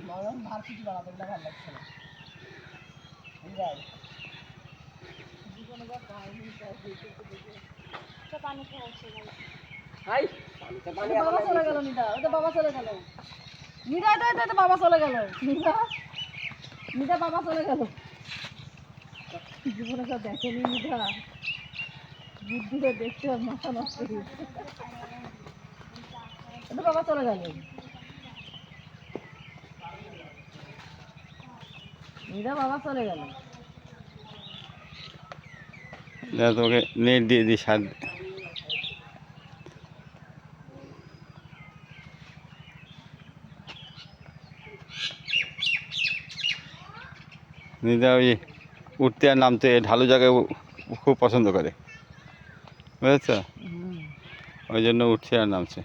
নয়ন varsity বানাতে ভালো লাগছে না যাই জীবনে যা কাহিনী পানি খাওয়াচ্ছে হাই পানি বাবা চলে গেল নিদা ওটা বাবা চলে গেল নিদা এটা বাবা চলে গেল নিদা নিদা বাবা চলে গেল জীবনে যা দেখেনি নিদা বুদ্ধিটা দেখতে আর মাথা নষ্ট এটা বাবা চলে গেল নিদা বাবা চলে গেল তোকে নেট দিয়ে দিই সার নিদা ওই উঠতে আর নামতে ঢালু জায়গায় খুব পছন্দ করে বুঝেছ ওই জন্য উঠছে আর নামছে